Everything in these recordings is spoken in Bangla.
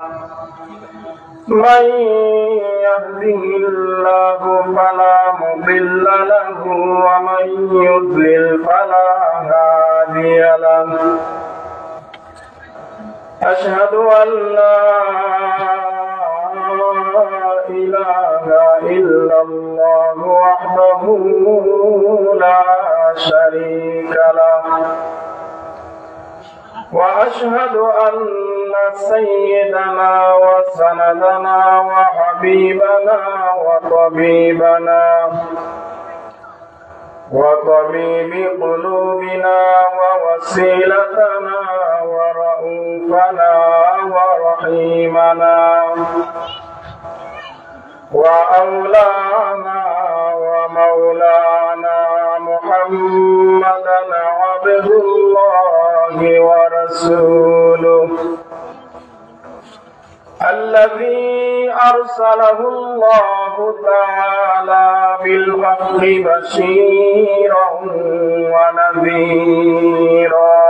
من يهده الله فلا مضل له ومن يضلل فلا هادي له أشهد أن لا إله إلا الله وحده لا شريك له وأشهد أن سيدنا وسندنا وحبيبنا وطبيب قلوبنا ووسيلتنا ورؤوفنا ورحيمنا وأولانا ومولانا محمدا عبد الله ورسوله الذي أرسله الله تعالى بالحق بشيرا ونذيرا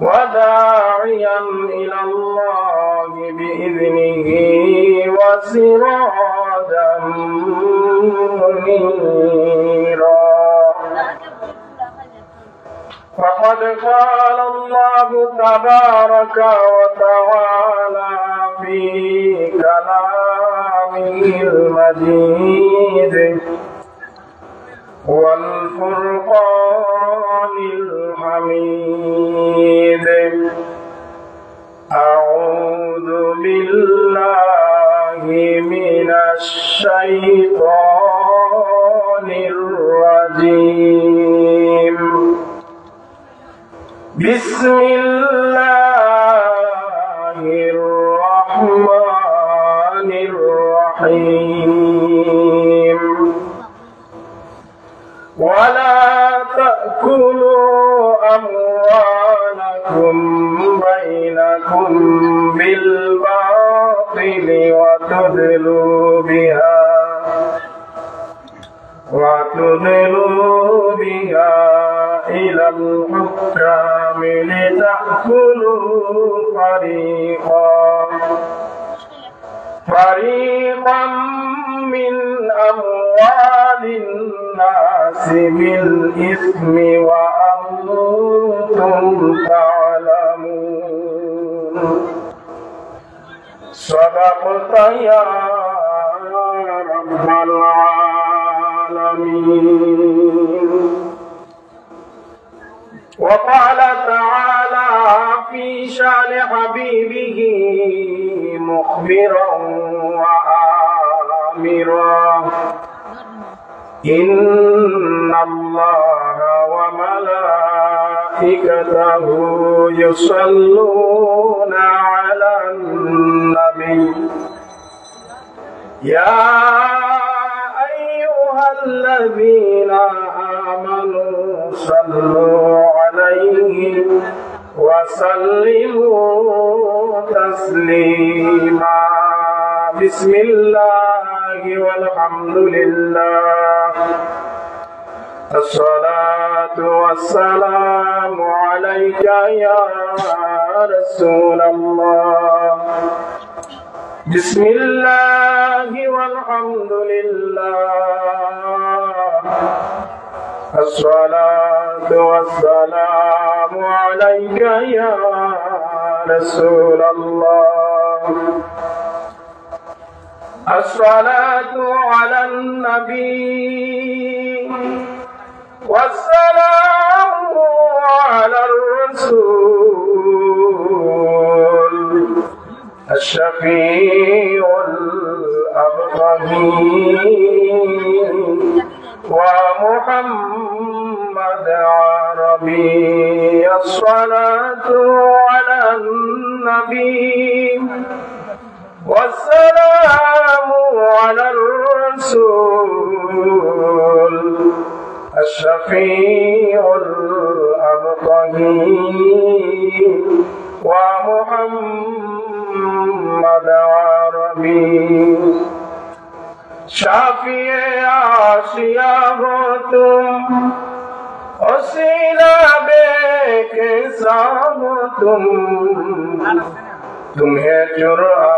وداعيا إلى الله بإذنه وسراجا منيرا فقد قال الله تبارك وتعالى في كلامه المجيد والفرقان الحميد أعوذ بالله من الشيطان الرجيم بسم الله الرحمن الرحيم ولا تأكلوا أموالكم بينكم بالباطل وتدلوا بها إلى الحكام لتأكلوا فريقا من أموال الناس بالإثم وأنتم تعلمون صدقت يا رب العالمين. وقال تعالى في شأن حبيبه مخبرا وآمرا إن الله وملائكته يصلون على النبي يا أيها الذين آمنوا صلوا عليه وسلموا تسليما. بسم الله والحمد لله الصلاة والسلام عليك يا رسول الله. بسم الله والحمد لله الصلاة والسلام عليك يا رسول الله. الصلاة على النبي والسلام على الرسول الشفيع الأبقى ومحمد عربي. الصلاة على النبي والسلام على الرسول الشفيع الأبقى ومحمد عربي. شافی آسیا ہو تم वसीला बेके साम तुम्हें जुर्आ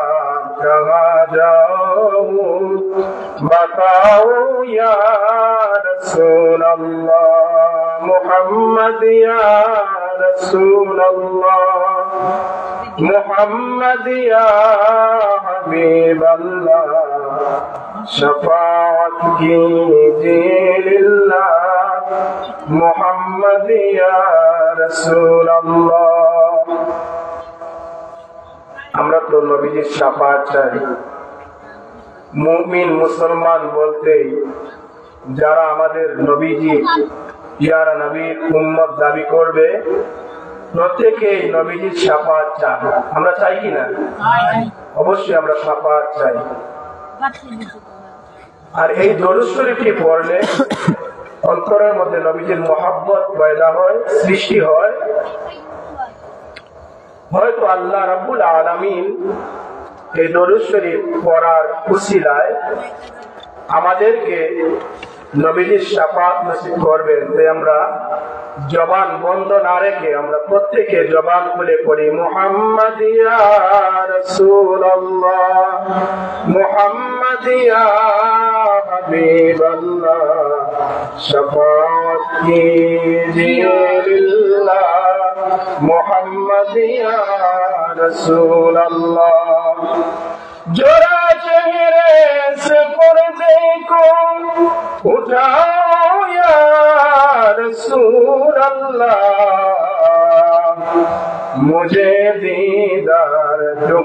कहाँ जाऊं बताओ या रसूल अल्लाह मुहम्मद या रसूल अल्लाह मुहम्मद या हबीब अल्लाह शफाअत कीजिए लिल्लाह मुहम्मद या रसूल अल्लाह। আমরা তো নবীজির শাফাআত চাই। মুমিন মুসলমান বলতে যারা আমাদের নবীজি ইয়ারা নবীর উম্মত দাবি করবে প্রত্যেকেই নবীজির শাফাআত চাই। আমরা চাই কি না? অবশ্যই আমরা শাফাআত চাই। আর এই দরুদ শরীফটি পড়লে অন্তরের মধ্যে নবীজির মহব্বত পয়দা হয়, সৃষ্টি হয়। হয়তো আল্লাহ রাব্বুল আলামিন এই দরুদ শরীফ পড়ার উসিলায় আমাদেরকে নবীজির শাফাআত নসিব করবেন। তাই আমরা জবান বন্ধ না রেখে আমরা প্রত্যেকে জবান খুলে পড়ি মুহাম্মদ ইয়া রাসূলুল্লাহ মুহাম্মদ ইয়া হাবিবাল্লাহ শাফাআত कीजिए लिल्लाह मुहम्मद या रसूल अल्लाह। जरा चेहरे से पर्दे को उठाओ या रसूल अल्लाह मुझे दीदार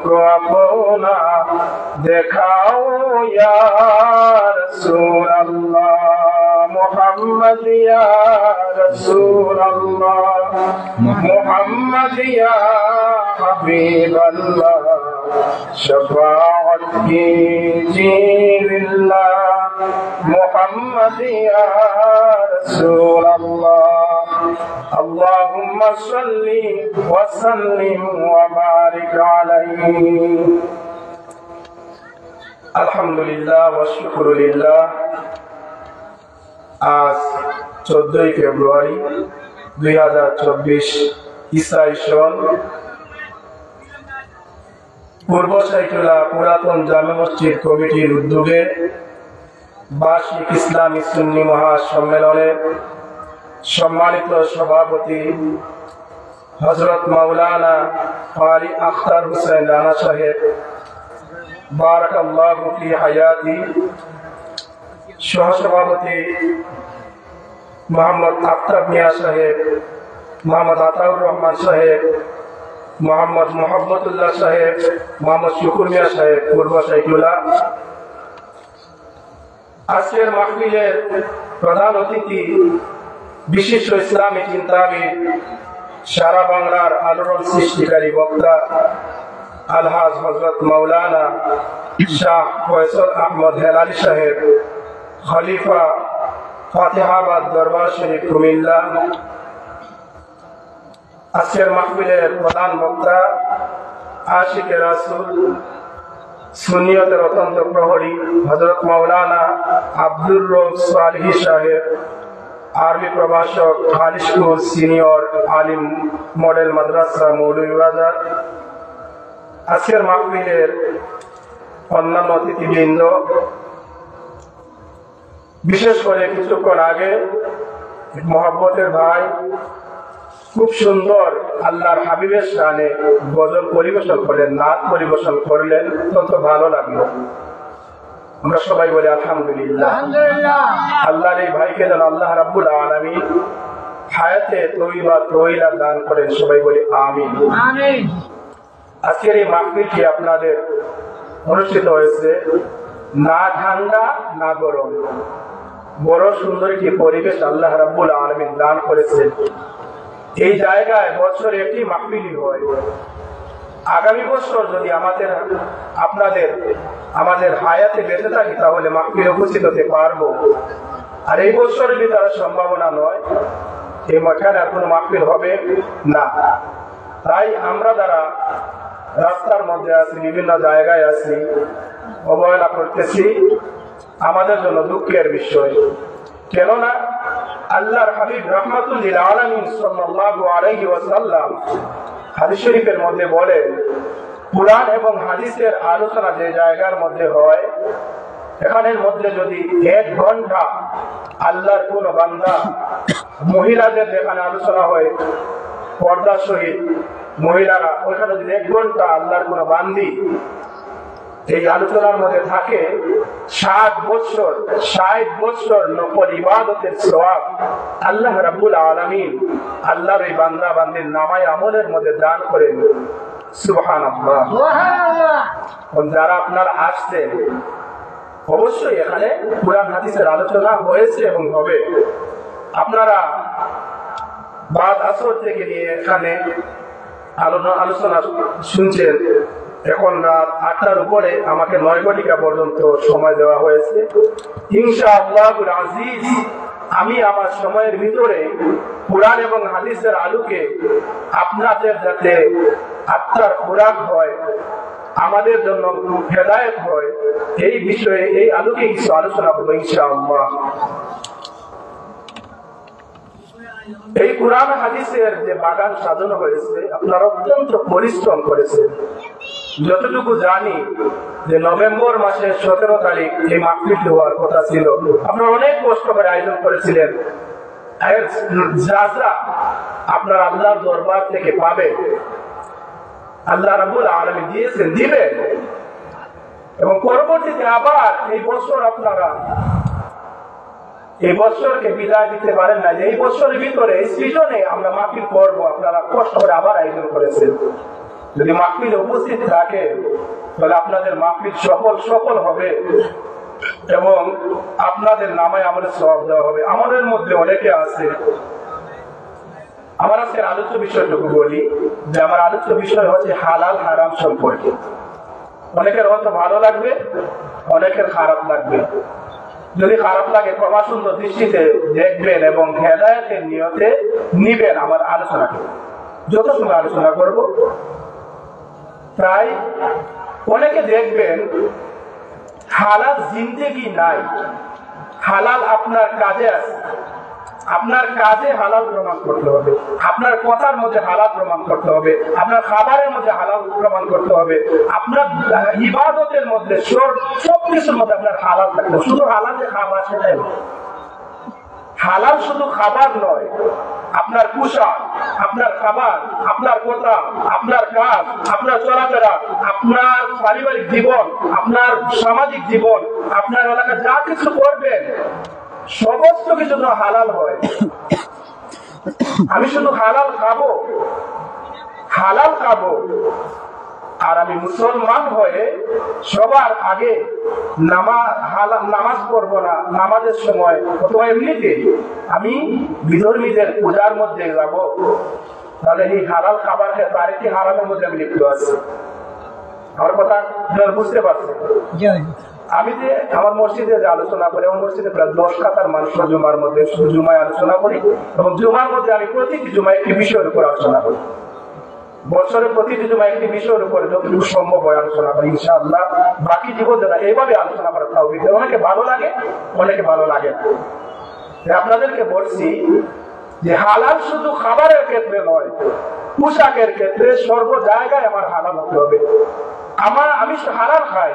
को अपना दिखाओ या रसूल अल्लाह मुहम्मद या रसूल अल्लाह मुहम्मद या हबीब अल्लाह शफाअत कीजिए लिल्लाह मुहम्मद या रसूल अल्लाह। अल्लाहुम्मा सल्ली व सल्लिम व बारिक अलैहि। अल्हम्दुलिल्लाह व शुक्रुलिल्लाह। आज 14 ফেব্রুয়ারি 2024 ইসরাইল সন পূর্ব সাইকুলা পুরাতন জামে মসজিদ কমিটির উদ্যোগে বার্ষিক ইসলামী সুন্নি মহাসম্মেলনের সম্মানিত সভাপতি হযরত মাওলানা কারি আখতার হোসেন রানা সাহেব বারাকাল্লাহু ফি হায়াতি, সহসভাপতি মোহাম্মদ আফতাব মিয়া সাহেব, মোহাম্মদ আতাউর রহমান সাহেব, মোহাম্মদ মোহাম্মদুল্লাহ সাহেব, মোহাম্মদ শুকুর মিয়া সাহেব পূর্ব সাইকুলা। আজকের মাহফিলের প্রধান অতিথি বিশিষ্ট ইসলামী চিন্তাবিদ, সারা বাংলার আলোড়ন সৃষ্টিকারী বক্তা আলহাজ হযরত মাওলানা শাহ ফয়সাল আহমদ হেলালি সাহেব, খলিফা ফাতেহাবাদ দরবার শরীফ কুমিল্লা। আজকের মাহফিলের প্রধান বক্তা আশিকে রাসূল, সুন্নিয়তের অত্যন্ত প্রহরী হযরত মাওলানা আব্দুর রউফ সালেহী সাহেব, আরবি প্রভাষক খালিশপুর সিনিয়র আলিম মডেল মাদ্রাসা মৌলভীবাজার। আজকের মাহফিলের অন্যান্য অতিথিবৃন্দ, বিশেষ করে কিছুক্ষণ আগে মহব্বতের ভাই খুব সুন্দর আল্লাহর হাবিবের শানে গজল পরিবেশন করলেন, নাত পরিবেশন করলেন, অত্যন্ত ভালো লাগলো। আমরা সবাই বলি আলহামদুলিল্লাহ। আল্লাহর এই ভাইকে যেন আল্লাহ রাব্বুল আলামিন হায়াতে তয়্যিবা তওয়িলা দান করেন, সবাই বলি আমিন। আজকের এই মাহফিলটি আপনাদের অনুষ্ঠিত হয়েছে না ঠান্ডা না গরম, বড় সুন্দর একটি পরিবেশ আল্লাহ রাব্বুল আলামিন দান করেছেন। এই জায়গায় বছরে একটি মাহফিলই হয়। আগামী বছর যদি আমাদের হায়াতে বেঁচে থাকি তাহলে মাহফিলে উপস্থিত হতে পারবো। আর এই বছরের ভিতরে সম্ভাবনা নয়, এই মাঠে আর কোনো মাহফিল হবে না। তাই আমরা যারা রাস্তার মধ্যে আছি, বিভিন্ন জায়গায় আছি, অবহেলা করতেছি, আমাদের জন্য দুঃখের বিষয়। কেননা আল্লাহর হাবিব রাহমাতুল লিল আলামিন সাল্লাল্লাহু আলাইহি ওয়াসাল্লাম হাদিস শরীফের মধ্যে বলেন, কুরআন এবং হাদিসের আলোচনা যে জায়গার মধ্যে হয়, এখানের মধ্যে যদি 1 ঘন্টা আল্লাহর কোন বান্দা, মহিলাদের যেখানে আলোচনা হয় পর্দা সহিত মহিলারা, ওইখানে যদি 1 ঘন্টা আল্লাহর কোন বান্দি এই আলোচনার মধ্যে থাকে, 60 বছর নফল ইবাদতের সওয়াব আল্লাহ রাব্বুল আলামিন আল্লাহর এই বান্দা বান্দির নামায় আমলের মধ্যে দান করেন। সুবহানাল্লাহ। যারা আপনারা আসছেন, অবশ্যই এখানে কুরআন হাদিসের আলোচনা হয়েছে এবং হবে। আপনারা বাদ আসর থেকে নিয়ে এখানে আলোচনা শুনছেন। এখন রাত 8টার উপরে, আমাকে 9 ঘটিকা পর্যন্ত সময় দেওয়া হয়েছে। ইনশাআল্লাহুল আজিজ আমি আমার সময়ের ভিতরে কুরআন এবং হাদিসের আলোকে আপনাদের যাতে আত্মার খোরাক হয়, আমাদের জন্য হেদায়েত হয়, এই বিষয়ে এই আলোকে কিছু আলোচনা করব ইনশাআল্লাহ। এই কুরআন হাদিসের যে বাগান সাজানো হয়েছে, আপনারা অত্যন্ত পরিশ্রম করেছেন। যতটুকু জানি যে নভেম্বর মাসের 17 তারিখ এই মাহফিল হওয়ার কথা ছিল, আপনারা অনেক কষ্ট করে আয়োজন করেছিলেন। যা আপনারা আল্লাহর দরবার থেকে পাবেন, আল্লাহ রাব্বুল আলামিন দিয়েছেন, দিবেন, এবং পরবর্তীতে আবার এই বছর আপনারা এই বছরকে বিদায় দিতে পারেন না, যে এই বছরের ভিতরে এই সিজনে আমরা মাহফিল করব। আপনারা কষ্ট করে আবার আয়োজন করেছেন। যদি মাহফিলে উপস্থিত থাকে, তাহলে আপনাদের মাহফিল সফল হবে এবং আপনাদের নামায় আমলের সওয়াব দেওয়া হবে। আমাদের মধ্যে অনেকে আছে, আমার আজকের আলোচ্য বিষয়টুকু বলি, যে আমার আলোচ্য বিষয় হচ্ছে হালাল হারাম সম্পর্কে। অনেকের হয়তো ভালো লাগবে, অনেকের খারাপ লাগবে। যদি খারাপ লাগে, ক্ষমা সুন্দর দৃষ্টিতে দেখবেন এবং হেদায়েতের নিয়তে নিবেন আমার আলোচনাকে। যত সময় আলোচনা করব, প্রায় অনেকে দেখবেন হালাল জিন্দেগি নাই। হালাল আপনার কাজে আছে, আপনার কাজে হালাল প্রমাণ করতে হবে, আপনার কথার মধ্যে হালাল প্রমাণ করতে হবে, আপনার খাবারের মধ্যে হালাল প্রমাণ করতে হবে, আপনার ইবাদতের মধ্যে সবকিছুর মধ্যে আপনার হালাল থাকতে হবে। শুধু হালাল যে খাবার সেটাই নয়, হালাল শুধু খাবার নয়, আপনার পোশাক, আপনার খাবার, আপনার কথা, আপনার কাজ, আপনার চলাফেরা, আপনার পারিবারিক জীবন, আপনার সামাজিক জীবন, আপনার এলাকায় যা কিছু করবেন, সমস্ত কিছু যেন হালাল হয়। আমি শুধু হালাল খাবো, আর আমি মুসলমান হয়ে সবার আগে নামাজ পড়বো না, নামাজের সময় অথবা এমনিতে আমি বিধর্মীদের পূজার মধ্যে যাব, তাহলে এই হালাল খাবার খেয়ে আরেকটি হারামের মধ্যে আমি লিপ্ত আছি। আমার কথা বুঝতে পারছেন? আমি যে আমার মসজিদে যে আলোচনা করি, আমার মসজিদে প্রায় 10 কাতার মানুষ জুমার মধ্যে শুধু জুমায় আলোচনা করি, এবং জুমার মধ্যে আমি প্রতিটি জুমায় একটি বিষয়ের উপর আলোচনা করি। বছরে প্রতিটি জুমায় একটি বিষয়ের উপরে যতটুকু সম্ভব হয় আলোচনা করি ইনশাআল্লাহ। বাকি জীবন যেন এইভাবে আলোচনা করার তৌফিক দেয়। অনেকে ভালো লাগে, অনেকে ভালো লাগে না। আপনাদেরকে বলছি যে হালাল শুধু খাবারের ক্ষেত্রে নয়, পোশাকের ক্ষেত্রে সর্ব জায়গায় আমার হালাল হতে হবে। আমি হালাল খাই,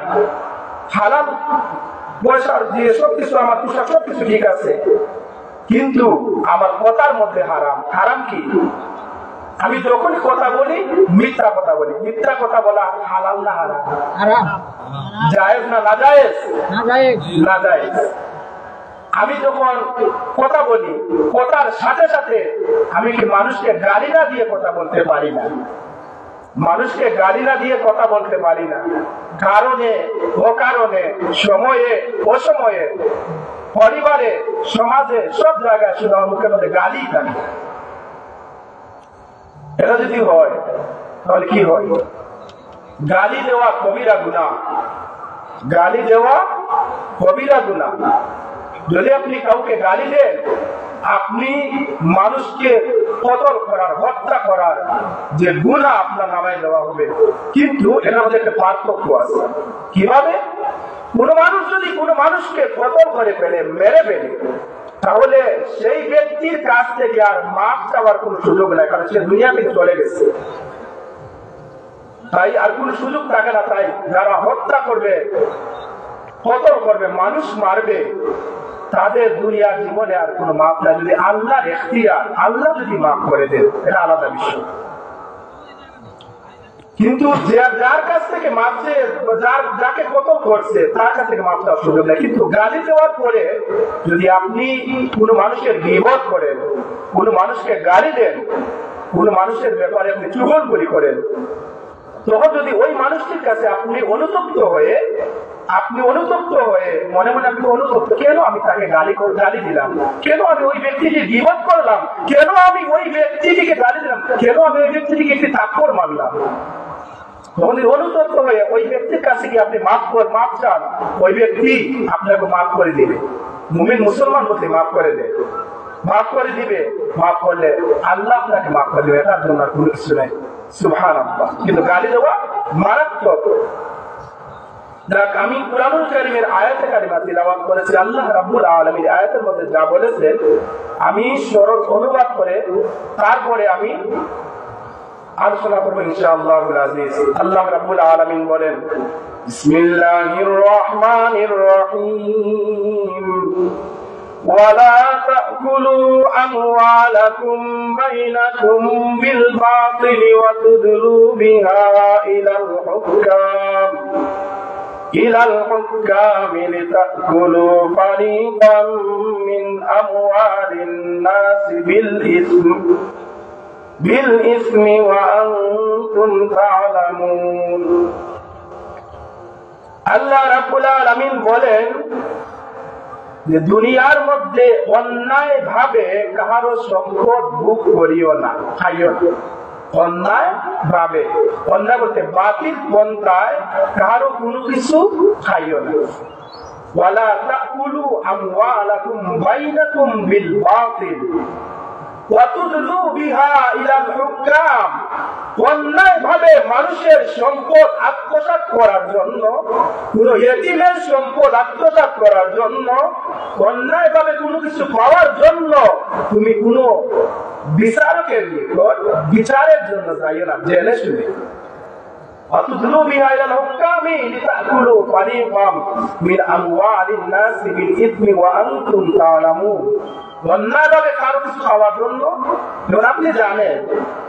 হালাল পয়সা দিয়ে সবকিছু, আমার পোশাক সবকিছু ঠিক আছে, কিন্তু আমার কথার মধ্যে হারাম। হারাম কি? আমি যখনই কথা বলি মিথ্যা কথা বলি। মিথ্যা কথা বলা হালাল না হারাম? জায়েজ না নাজায়েজ? নাজায়েজ। আমি যখন কথা বলি, কথার সাথে সাথে আমি কি মানুষকে গালি না দিয়ে কথা বলতে পারি না? মানুষকে গালি না দিয়ে কথা বলতে পারি না। কারণে অকারণে, সময়ে অসময়ে, পরিবারে, সমাজে, সব জায়গায় শুধু আমার মুখের মধ্যে গালি থাকে। এটা যদি হয় তাহলে কি হয়? গালি দেওয়া কবিরা গুনাহ। গালি দেওয়া কবিরা গুনাহ। যদি আপনি কাউকে গালি দেন, আপনি মানুষকে কতল করার, হত্যা করার যে গুনাহ আপনার নামায় দেওয়া হবে। কিন্তু এর মধ্যে একটা পার্থক্য আছে। কিভাবে? কোন মানুষ যদি কোন মানুষকে কতল করে ফেলে, মেরে ফেলে, তাহলে সেই ব্যক্তির কাছ থেকে আর মাফ চাওয়ার কোন সুযোগ নাই, কারণ সে দুনিয়া থেকে চলে গেছে। তাই আর কোন সুযোগ থাকে না। তাই যারা হত্যা করবে, কতল করবে, মানুষ মারবে, তাদের দুনিয়ার জীবনে আর কোন মাফ নাই। যদি আল্লাহর এখতিয়ার, আল্লাহ যদি মাফ করে দেন, এটা আলাদা বিষয়। কিন্তু যার কাছ থেকে মারছে, যাকে কতল করছে, তার কাছ থেকে মাফ চাওয়ার সুযোগ নেই। কিন্তু গালি দেওয়ার পরে যদি আপনি কোন মানুষের গীবত করেন, কোন মানুষকে গালি দেন, কোন মানুষের ব্যাপারে আপনি চুগলখড়ি করেন, তখন যদি ওই মানুষটির কাছে আপনি অনুতপ্ত হয়ে মনে মনে আপনি অনুতপ্ত, কেন আমি তাকে গালি দিলাম, কেন আমি ওই ব্যক্তিকে গীবত করলাম, কেন আমি ওই ব্যক্তিটিকে গালি দিলাম, কেন আমি ওই ব্যক্তিটিকে একটি থাপ্পড় মারলাম, তখন অনুতপ্ত হয়ে ওই ব্যক্তির কাছে কি আপনি মাফ চান, ওই ব্যক্তি আপনাকে মাফ করে দিবে। মুমিন মুসলমান বলতে মাফ করে দেয়, মাফ করে দিবে। মাফ করলে আল্লাহ আপনাকে মাফ করে দিবে, এটার জন্য কোনো কিছু নাই। সুবহানাল্লাহ। কিন্তু গালি দেওয়া মারাত্মক। দেখ, আমি কুরআনুল কারীমের আয়াতে কারিমা তিলাওয়াত করেছি। আল্লাহ রাব্বুল আলামিন আয়াতের মধ্যে যা বলেছেন আমি সরল অনুবাদ করে তারপরে আমি আলোচনা করবো ইনশাআল্লাহুল আজিজ। আল্লাহ রাব্বুল আলামিন বলেন, বিসমিল্লাহির রহমানির রহিম, ولا تأكلوا أموالكم بينكم بالباطل وتدلوا بها إلى الحكام لتأكلوا فريقا من أموال الناس بالإثم وأنتم تعلمون। আল্লাহ রাব্বুল আলামিন বলেন যে দুনিয়ার মধ্যে অন্যায় ভাবে কাহারো সম্পদ ভোগ করিও না, খাইও না। অন্যায় ভাবে, অন্যায় বলতে বাতিল পন্থায় কাহারো কোনো কিছু খাইও না। ওয়ালা তাকুলু আমওয়ালাকুম বাইনাকুম বিল বাতিল ওয়া তুদলু বিহা ইলাল হুকাম। অন্যায় ভাবে মানুষের সম্পদ আত্মসাৎ করার জন্য, কোন ইতিমের সম্পদ আত্মসাৎ করার জন্য, অন্যায় ভাবে কোনো কিছু পাওয়ার জন্য তুমি কোন বিচারকের নিকট বিচারের জন্য যাইও না, জেনে শুনে। وَتُدْلُوا بِهَا إِلَى الْحُكَّامِ لِتَأْكُلُوا فَرِيقًا مِنْ أَمْوَالِ النَّاسِ بِالْإِثْمِ وَأَنْتُمْ تَعْلَمُونَ। অন্যায়ভাবে কারো কিছু খাওয়ার জন্য, যখন আপনি জানেন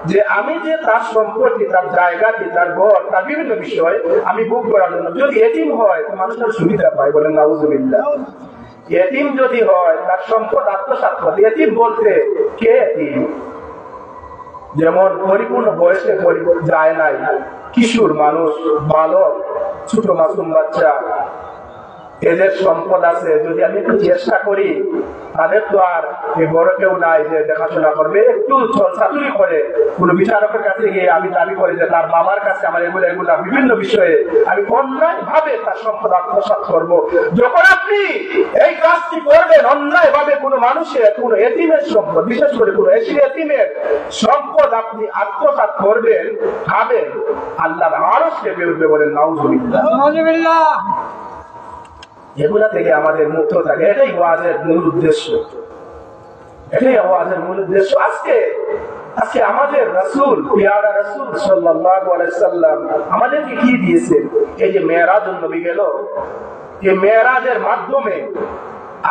যে আমি যে তার সম্পত্তি, তার জায়গাটি, তার ঘর, তার বিভিন্ন বিষয় আমি ভোগ করার জন্য, যদি এতিম হয় তো মানুষের সুবিধা পায়, বলেন নাউযুবিল্লাহ। এতিম যদি হয়, তার সম্পদ আত্মসাৎ করে। এতিম বলতে কে এতিম? যেমন পরিপূর্ণ বয়সে যায় নাই, কিশোর মানুষ, বালক, ছোট মাসুম বাচ্চা, এদের সম্পদ আছে। যদি আমি একটু চেষ্টা করি, তাদের তো আর বড় কেউ নাই যে দেখাশোনা করবে। একটু চাতুরি করে কোন বিচারকের কাছে গিয়ে আমি দাবি করি যে তার বাবার কাছে আমার এগুলা বিভিন্ন বিষয়ে আমি অন্যায় ভাবে তার সম্পদ আত্মসাৎ করবো। যখন আপনি এই কাজটি করবেন, অন্যায় ভাবে কোনো মানুষের, কোন এতিমের সম্পদ, বিশেষ করে কোন এতিমের সম্পদ আপনি আত্মসাৎ করবেন, খাবেন, আল্লাহর আরশ কেঁপে উঠবে, বলেন নাউযুবিল্লাহ। এগুলা থেকে আমাদের মুক্ত থাকে, এটাই ওয়াজের মূল উদ্দেশ্য, এটাই ওয়াজের মূল উদ্দেশ্য। আজকে আমাদের রাসূল, পিয়ারা রাসূল সাল্লাল্লাহু আলাইহি সাল্লাম আমাদেরকে কি দিয়েছেন? এই যে মেরাজুন নবী গেল, এই মেরাজের মাধ্যমে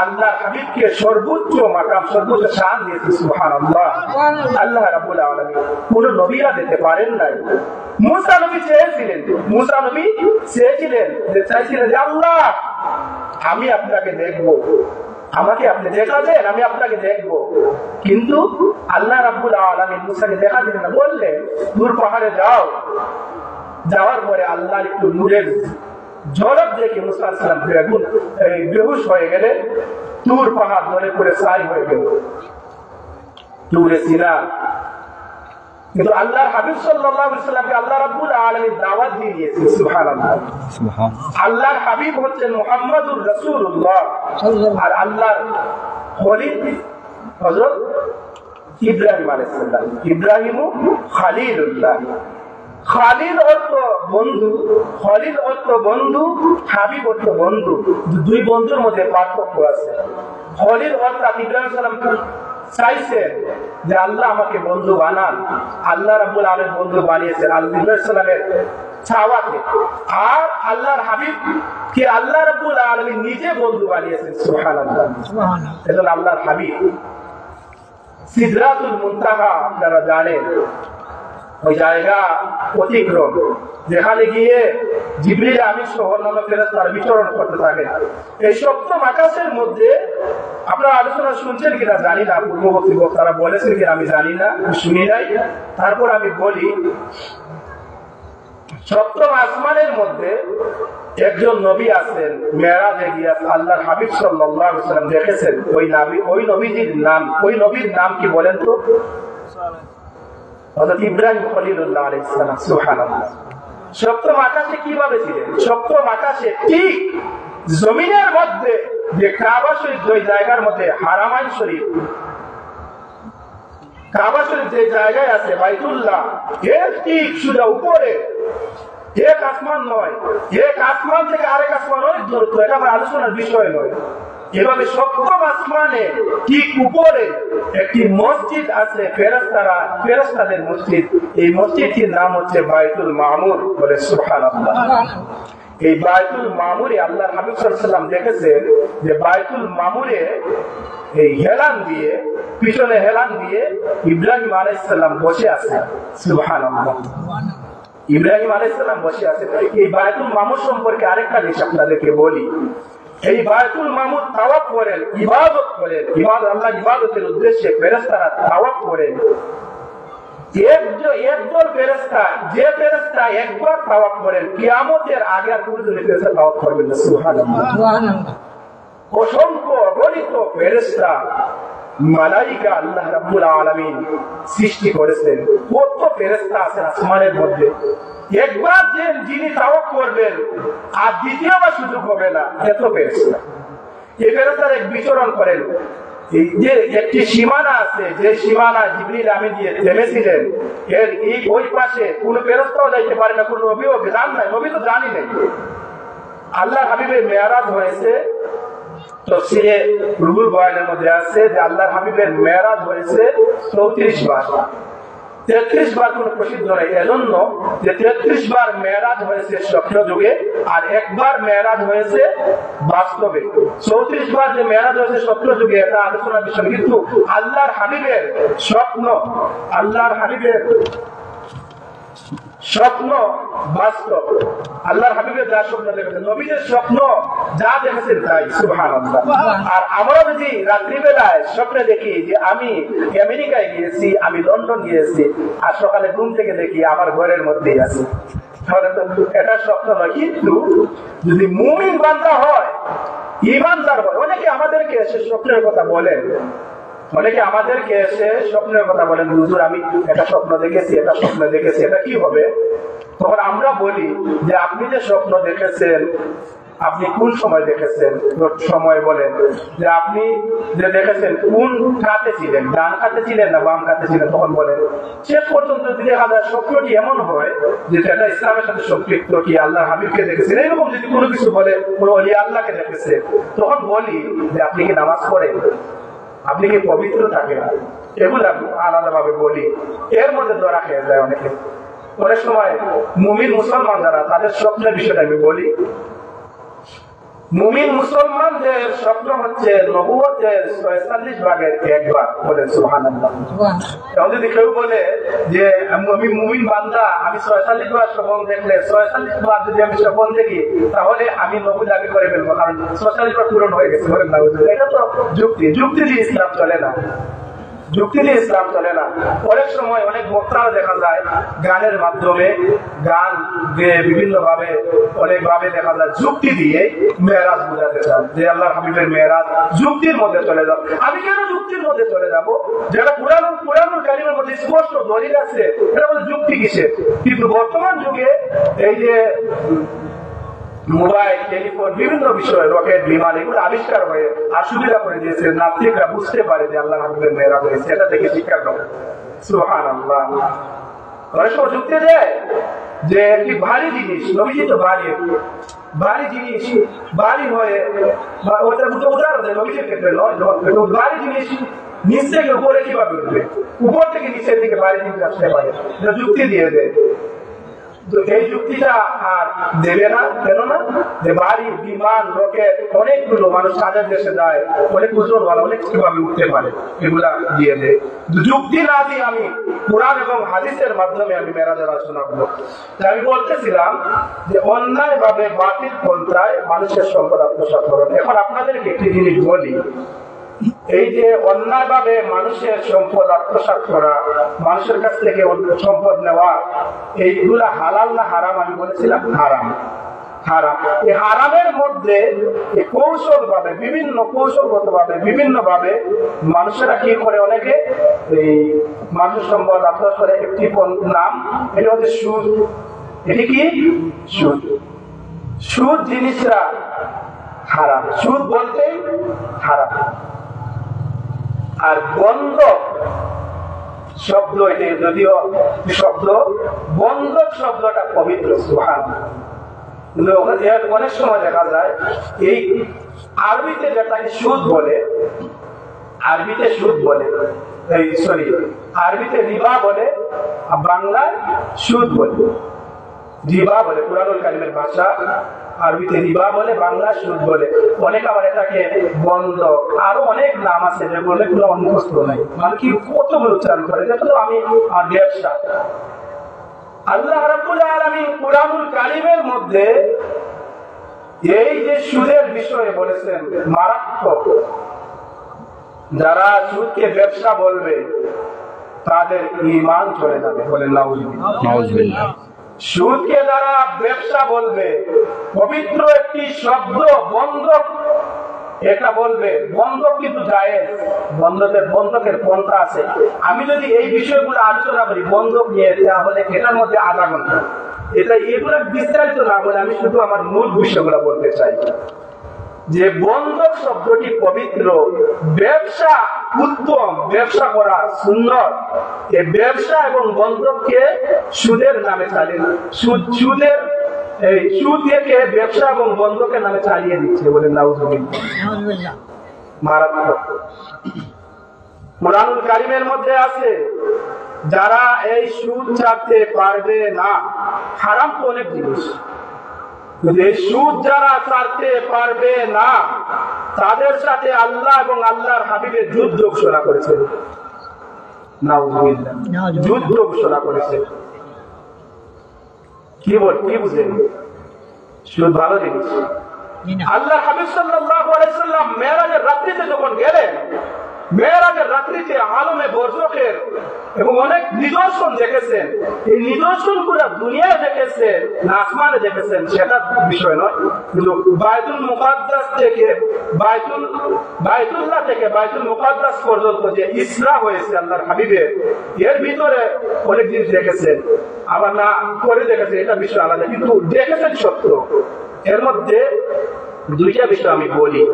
আল্লাহ হাবিবকে সর্বোচ্চ মাকাম, সর্বোচ্চ শান দিয়েছে। সুবহানাল্লাহ। আল্লাহ রাব্বুল আলামিন কোন নবীরা দিতে পারেন নাই। মুসা নবী চেয়েছিলেন যে চাইছিলেন যে আল্লাহ আমি আপনাকে দেখবো, আমাকে আপনি দেখা দেন, আমি আপনাকে দেখবো। কিন্তু আল্লাহ রাব্বুল আলামিন মুসাকে দেখা দিলেন না, বললেন দূর পাহাড়ে যাও। যাওয়ার পরে আল্লাহ একটু নূরের ঝলক দেখে মুসা আলাইহিস সালাম বেহুশ হয়ে গেলে, তুর পাহাড় জলে পড়ে ছাই হয়ে গেল, তুরে সিনা। কিন্তু আল্লাহর হাবিব সাল্লাল্লাহু আলাইহি ওয়াসাল্লামকে আল্লাহ রাব্বুল আলামিন দাওয়াত দিয়ে দিয়েছেন। সুবহানাল্লাহ। আল্লাহর হাবিব হচ্ছেন মুহাম্মাদুর রাসূলুল্লাহ, আর আল্লাহর খলিল হযরত ইব্রাহিম আলাইহিস সালাম। ইব্রাহিমু খলিলুল্লাহ। খালিল অর্থ বন্ধু, খলিল অর্থ বন্ধু, হাবিব অর্থ বন্ধু। দুই বন্ধুর মধ্যে পার্থক্য আছে। খলিল অর্থাৎ ইব্রাহিম সালাম চাইছেন যে আল্লাহ আমাকে বন্ধু বানান, আল্লাহ রাব্বুল আলামিন বন্ধু বানিয়েছেন ইব্রাহিম সালামের চাওয়াতে। আর আল্লাহর হাবিব কে আল্লাহ রাব্বুল আলামিন নিজে বন্ধু বানিয়েছেন। সুবহানাল্লাহ, এজন্য আল্লাহর হাবিব সিদরাতুল মুনতাহা আপনারা জানেন, ওই জায়গা অতিক্রম, যেখানে গিয়ে জিবরিল আমিন সহ অন্যান্য ফেরেশতারা বিচরণ করতে থাকে। এই সপ্তম আকাশের মধ্যে আপনারা আলোচনা শুনছেন কিনা জানি না, পূর্ববর্তী বক্তারা বলেছেন কিনা আমি জানি না, শুনি নাই। তারপর আমি বলি, সপ্তম আসমানের মধ্যে একজন নবী আছেন, মেরাজে গিয়ে আল্লাহর হাবিব সাল্লাল্লাহু আলাইহি ওয়াসাল্লাম দেখেছেন। ওই নবীর নাম কি বলেন তো? হযরত ইব্রাহিম খলিলুল্লাহ আলাইহিস সালাম। সুবহানাল্লাহ। সপ্তম আকাশে কিভাবে ছিলেন? সপ্তম আকাশে ঠিক জমিনের মধ্যে যে কাবা শরীফ, ওই জায়গার মধ্যে হারামাইন শরীফ, কাবা শরীফ যে জায়গায় আছে বাইতুল্লাহ, এর ঠিক সোজা উপরে, এক আসমান নয়, এক আসমান থেকে আরেক আসমান অনেক দূরত্ব, এটা আমার আলোচনার বিষয় নয়। এভাবে সপ্তম আসমানে ঠিক উপরে একটি মসজিদ আছে, ফেরেশতাদের মসজিদ। এই মসজিদটির নাম হচ্ছে বাইতুল মামুর। বলে সুবহানাল্লাহ। এই বাইতুল মামুরে আল্লাহর হাবিব সাল্লাল্লাহু আলাইহি ওয়াসাল্লাম দেখেছেন যে বাইতুল মামুরে এই হেলান দিয়ে, পিছনে হেলান দিয়ে ইব্রাহিম আলাইহিস সালাম বসে আছেন। সুবহানাল্লাহ। ইব্রাহিম আলাইহিস সালাম বসে আছেন। এই বাইতুল মামুর সম্পর্কে আরেকটা জিনিস আপনাদেরকে বলি। এই বাইতুল মামুর তাওয়াফ করেন, ইবাদত করেন, আল্লাহ ইবাদতের উদ্দেশ্যে ফেরেশতারা তাওয়াফ করেন। একদল ফেরেশতা, যে ফেরেশতা একবার তাওয়াফ করেন, কিয়ামতের আগে আর কোনো ফেরেশতা তাওয়াফ করবেন না। সুবহানাল্লাহ। অসংখ্য অগণিত ফেরেশতা, মালাইকা আল্লাহ রাব্বুল আলামিন সৃষ্টি করেছেন। কত ফেরেশতা আছেন আসমানের মধ্যে। একবার যিনি তাওয়াফ করবেন আর দ্বিতীয়বার সুযোগ হবে না, এত ফেরেশতা। এই ফেরেশতারা বিচরণ করেন। এই যে একটি সীমানা আছে, যে সীমানা জিবরিল আমিন দিয়ে থেমেছিলেন, এর এই ওই পাশে কোন ফেরেশতাও যাইতে পারে না, কোন নবীও জান নাই, নবী তো জানি নাই। আল্লাহ হাবিবের মেরাজ হয়েছে, তাফসীরে রুহুল বয়ানের মধ্যে আছে যে আল্লাহর হাবিবের মেরাজ হয়েছে 34 বার। 33 বার কোন প্রসিদ্ধ নেই, এজন্য যে 33 বার মেরাজ হয়েছে স্বপ্ন যুগে, আর একবার মেরাজ হয়েছে বাস্তবে। 34 বার যে মেরাজ হয়েছে স্বপ্ন যুগে, এটা আলোচনার বিষয়। কিন্তু আল্লাহর হাবিবের স্বপ্ন, আল্লাহর হাবিবের স্বপ্ন বাস্তব। আল্লাহর হাবিবের যা স্বপ্ন দেখেছেন, নবীদের স্বপ্ন যা দেখেছেন তাই। সুবহানাল্লাহ। আর আমরা যদি রাত্রিবেলায় স্বপ্নে দেখি যে আমি আমেরিকায় গিয়েছি, আমি লন্ডন গিয়েছি, আর সকালে ঘুম থেকে দেখি আমার ঘরের মধ্যেই আছি, তাহলে তো এটা স্বপ্ন নয়। কিন্তু যদি মুমিন বান্দা হয়, ঈমানদার হয়, অনেকে আমাদেরকে এসে স্বপ্নের কথা বলেন, অনেকে আমাদেরকে এসে স্বপ্নের কথা বলেন, হুজুর আমি একটা স্বপ্ন দেখেছি, এটা স্বপ্ন দেখেছি, এটা কি হবে? তখন আমরা বলি যে আপনি যে স্বপ্ন দেখেছেন, আপনি কোন সময় দেখেছেন? সময় বলেন যে আপনি যে দেখেছেন কোন খাতে ছিলেন, ডান খাতে ছিলেন না বাম খাতে ছিলেন? তখন বলেন। শেষ পর্যন্ত যদি দেখা যায় স্বপ্নটি এমন হয় যে সেটা ইসলামের সাথে সম্পৃক্ত, কি আল্লাহ হাবিবকে দেখেছেন, এরকম যদি কোনো কিছু বলে, কোনো ওলি আল্লাহকে দেখেছে, তখন বলি যে আপনি কি নামাজ পড়েন, আপনি কি পবিত্র থাকেন? এগুলো আলাদা ভাবে বলি। এর মধ্যে ধরা খেয়ে যায় অনেকে। অনেক সময় মুমিন মুসলমান যারা, তাদের স্বপ্নের বিষয়টা আমি বলি। মুমিন মুসলমানদের স্বপ্ন হচ্ছে নবুয়তের 46 ভাগের 1 ভাগ। বলেন সুবহানাল্লাহ। এখন যদি কেউ বলে যে আমি মুমিন বান্দা, আমি 46 বার স্বপ্ন দেখলে, 46 বার যদি আমি স্বপ্ন দেখি, তাহলে আমি নবী দাবি করে ফেলবো, কারণ 46 বার পূরণ হয়ে গেছে। বলেন না, এটা তো যুক্তি দিয়ে ইসলাম চলে না, যুক্তি দিয়ে ইসলাম চলে না। অনেক সময় অনেক বক্তারা দেখা যায় গানের মাধ্যমে, গান দিয়ে বিভিন্ন ভাবে, অনেক ভাবে দেখা যায় যুক্তি দিয়ে মেরাজ বোঝাতে চান যে আল্লাহর হাবিবের মেরাজ। যুক্তির মধ্যে চলে যাও। আমি কেন যুক্তির মধ্যে চলে যাবো? যেটা পুরানুল কারিমের মধ্যে স্পষ্ট দলিল আছে, এটা বলে যুক্তি কিসের? কিন্তু বর্তমান যুগে এই যে মোবাইল, টেলিফোন, বিভিন্ন বিষয়, রকেট, বিমান, এগুলো আবিষ্কার হয়ে আর সুবিধা করে দিয়েছে, নাস্তিকরা বুঝতে পারে যে আল্লাহ হাবিবের মেরাজ হয়েছে, এটা থেকে শিক্ষা গ্রহণ। সুবহানাল্লাহ। অনেক সময় যুক্তি দেয় যে একটি ভারী জিনিস, নবীজি তো ভারী জিনিস ভারী হয়ে ওটা উদাহরণ দেয়, নবীজির ক্ষেত্রে নয়। ভারী জিনিস নিচ থেকে উপরে কিভাবে উঠবে, উপর থেকে নিচের দিকে ভারী জিনিস আসতে পারে, যুক্তি দিয়ে দেয়। তো এই যুক্তিটা আর দেবে না, কেননা যে বাড়ি বিমান রকেট অনেকগুলো মানুষ কাজের দেশে যায়, অনেক ওজন ভালো, অনেক কিভাবে উঠতে পারে, এগুলা দিয়ে দেয়। যুক্তি না দিয়ে আমি কোরআন এবং হাদিসের মাধ্যমে আমি মেরাজের আলোচনা করবো। আমি বলতেছিলাম যে অন্যায় ভাবে বাতিল পন্থায় মানুষের সম্পদ আত্মসাৎ করেন। এখন আপনাদেরকে একটি জিনিস বলি, এই যে অন্যায় ভাবে মানুষের সম্পদ আত্মসাৎ করা, মানুষের কাছ থেকে সম্পদ নেওয়া, এইগুলা হালাল না হারাম? আমি বলেছিলাম হারাম। এই হারামের মধ্যে কৌশল ভাবে, বিভিন্ন কৌশলগত ভাবে, বিভিন্ন ভাবে মানুষেরা কি করে, অনেকে এই মানুষের সম্পদ আত্মসাৎ করে। একটি নাম, এটা হচ্ছে সুদ। এটি কি? সুদ। সুদ জিনিসটা হারাম, সুদ বলতেই হারাম। আর বন্ধক শব্দ, এটি যদিও শব্দ, বন্ধক শব্দটা পবিত্র, সুবহানাল্লাহ। অনেক সময় দেখা যায় এই আরবিতে যেটাকে সুদ বলে, আরবিতে সুদ বলে, আরবিতে রিবা বলে, আর বাংলায় সুদ বলে। রিবা বলে কুরআনুল কারীমের ভাষা, আরবিতে রিবা বলে, বাংলা সুদ বলে। অনেক আবার এটাকে বন্ধক, আরো অনেক নাম আছে যেগুলো মুখস্থ নাই, মানে কি কতগুলো উচ্চারণ করে, যেগুলো আমি আর ব্যবসা। আল্লাহ রাব্বুল আলামিন কুরআনুল কারীমের মধ্যে এই যে সুদের বিষয়ে বলেছেন মারাত্মক। যারা সুদকে ব্যবসা বলবে তাদের ঈমান চলে যাবে, বলেন নাউজুবিল্লাহ। সুদকে যারা ব্যবসা বলবে, পবিত্র একটি শব্দ বন্ধক, এটা বলবে। বন্ধক কিন্তু জায়েজ, বন্ধকের পন্থা আছে। আমি যদি এই বিষয়গুলো আলোচনা করি বন্ধক নিয়ে, তাহলে এটার মধ্যে আধা ঘন্টা। এগুলো বিস্তারিত না বলে আমি শুধু আমার মূল বিষয়গুলো বলতে চাই যে বন্ধক শব্দটি পবিত্র, ব্যবসা উত্তম, ব্যবসা করা সুন্দর। এই ব্যবসা এবং বন্ধককে সুদের নামে চালিয়ে, সুদের এই সুদ থেকে ব্যবসা এবং বন্ধকের নামে চালিয়ে দিচ্ছে, বলে নাউজুবিল্লাহ। মারাত্মক। কুরআনুল কারীমের মধ্যে আছে যারা এই সুদ ছাড়তে পারবে না, হারাম তো অনেক জিনিস, এই সুদ যারা ছাড়তে পারবে না তাদের সাথে আল্লাহ এবং আল্লাহর হাবিবের যুদ্ধ ঘোষণা করেছে। নাউজুবিল্লাহ, যুদ্ধ ঘোষণা করেছে। কি বুঝেন? সুদ ভালো জিনিস। আল্লাহ হাবিব সাল্লাল্লাহু আলাইহি সাল্লাম মেরাজের রাত্রিতে যখন গেলেন, মেরাজের রাত্রিতে আলমে বরজখের এবং অনেক নিদর্শন দেখেছেন। এই নিদর্শন গুলো দুনিয়ায় দেখেছেন না আসমানে দেখেছেন সেটা বিষয় নয়, কিন্তু বাইতুল মুকাদ্দাস থেকে বাইতুল্লাহ থেকে বাইতুল মুকাদ্দাস পর্যন্ত যে ইসরা হয়েছে আল্লাহর হাবিবের, এর ভিতরে অনেক জিনিস দেখেছেন। আবার না করে দেখেছেন, এটা বিষয় আলাদা, কিন্তু দেখেছেন সত্য। এর মধ্যে দুইটা বিষয় আমি বলি।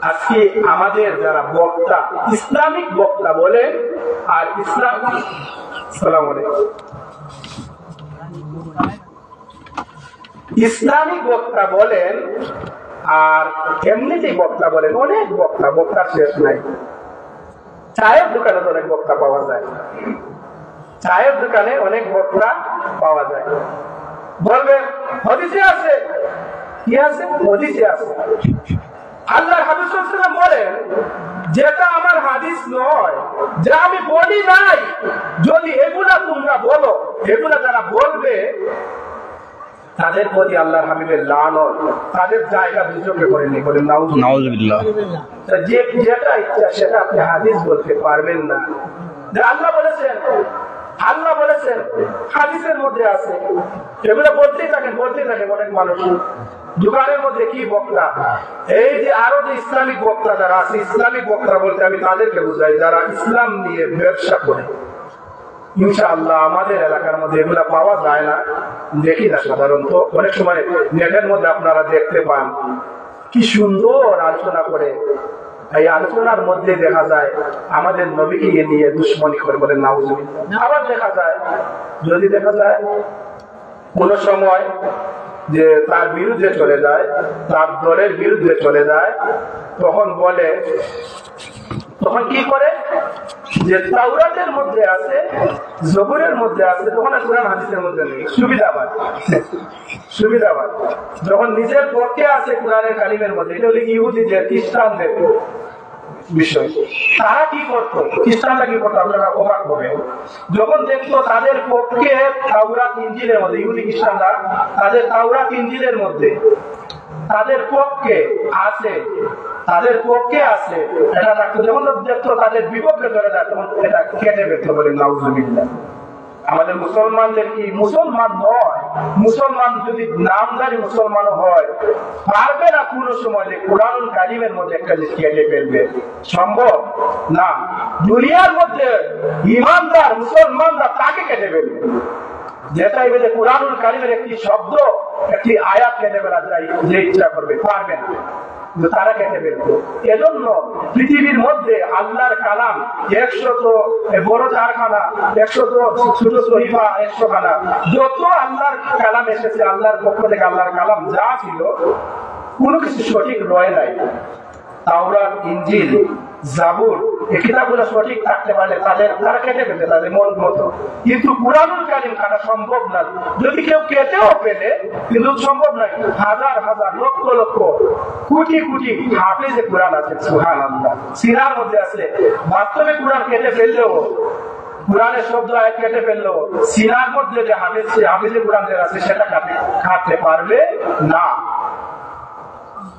আজকে আমাদের যারা বক্তা, ইসলামিক বক্তা বলে, আর ইসলামিক বক্তা বলেন, আর এমনিতে বক্তা বলেন, অনেক বক্তার শেষ নাই। চায়ের দোকানে তো অনেক বক্তা পাওয়া যায়, চায়ের দোকানে অনেক বক্তা পাওয়া যায়। বলবেন হাদিসে আছে, কি আছে? হাদিসে আছে। আল্লাহ হাবিব সাল্লাল্লাহু আলাইহি ওয়াসাল্লাম বলেন, যেটা আমার হাদিস নয়, যা আমি বলি নাই, যদি এগুলা তোমরা বলো, এগুলা যারা বলবে তাদের প্রতি আল্লাহর হাবিবের লানত, তাদের জায়গা দুচোখে করে নিয়ে বলেন নাউজুবিল্লাহ। যেটা ইচ্ছা সেটা আপনি হাদিস বলতে পারবেন না। আল্লাহ বলেছেন, হাদিসের মধ্যে আছে, এগুলো বলতেই থাকেন অনেক মানুষ। দোকানের মধ্যে কি বক্তা, এই যে আরো যে ইসলামিক বক্তা যারা আছে, ইসলামিক বক্তা বলতে আমি তাদেরকে বুঝাই যারা ইসলাম নিয়ে ব্যবসা করে। ইনশাআল্লাহ আমাদের এলাকার মধ্যে এগুলা পাওয়া যায় না, দেখি না সাধারণত। অনেক সময় নেটের মধ্যে আপনারা দেখতে পান কি সুন্দর আলোচনা করে, এই আলোচনার মধ্যে দেখা যায় আমাদের নবীকে নিয়ে দুশ্মনী করে বলেন নাউজুবিল্লাহ। আবার দেখা যায় যদি দেখা যায় কোন সময় যে তার বিরুদ্ধে চলে যায়, তার দলের বিরুদ্ধে চলে যায়, তখন বলে, তখন কি করে যে তাওরাতের মধ্যে আছে, জবুরের মধ্যে আছে, তখন আর কোরআন হাদিসের মধ্যে নেই। সুবিধাবাদ সুবিধাবাদ যখন নিজের পক্ষে আছে কোরআনের কালিমের মধ্যে, এটা হলে ইহুদিদের খ্রিস্টানদের বিষয়। তারা কি করতো, খ্রিস্টানরা কি করতো আপনারা অবাক হবেন, যখন দেখতো তাদের পক্ষে তাওরাত ইনজিলের মধ্যে, ইহুদি খ্রিস্টানরা তাদের তাওরাত ইনজিলের মধ্যে তাদের পক্ষে আছে, তাদের পক্ষে আছে এটা থাকতো, যখন দেখতো তাদের বিপক্ষে চলে যায় তখন এটা কেটে ফেলতো বলে নাউজুবিল্লাহ। আমাদের মুসলমানদের কি মুসলমান নয়, মুসলমান যদি নামদারি মুসলমান হয় পারবে না কোনো সময় যে কোরআনুল কারীমের মধ্যে একটা জিনিস কেটে ফেলবে, সম্ভব না। দুনিয়ার মধ্যে ইমানদার মুসলমানরা তাকে কেটে ফেলবে, যেটা এবারে কোরআনুল কারীমের একটি শব্দ, একটি আয়াত কেটে ফেলা যায় যে ইচ্ছা করবে, পারবে না, তারা কেটে ফেলবে। এজন্য পৃথিবীর মধ্যে আল্লাহর কালাম 100 বড় 4খানা, 100 ছোট সহিফা 100 খানা, যত আল্লাহর কালাম এসেছে আল্লাহর পক্ষ থেকে, আল্লাহর কালাম যা ছিল কোনো কিছু সঠিক রয় নাই। তাওরাত, ইনজিল, জাবুর এই কিতাবগুলো সঠিক থাকতে পারলে তারা কেটে ফেলে তাদের মন মতো, কিন্তু কুরআনুল কারীম কাটা সম্ভব না। যদি কেউ কেটেও ফেলে কিন্তু সম্ভব নয়। হাজার হাজার লক্ষ লক্ষ কোটি কোটি হাফেজে কুরআন আছে, সুবহানাল্লাহ, সিনার মধ্যে আছে। বাস্তবে কুরআন কেটে ফেললেও, কুরআনের শব্দ আয়াত কেটে ফেললেও সিনার মধ্যে যে হাফেজে কুরআন আছে সেটা কাটতে পারবে না।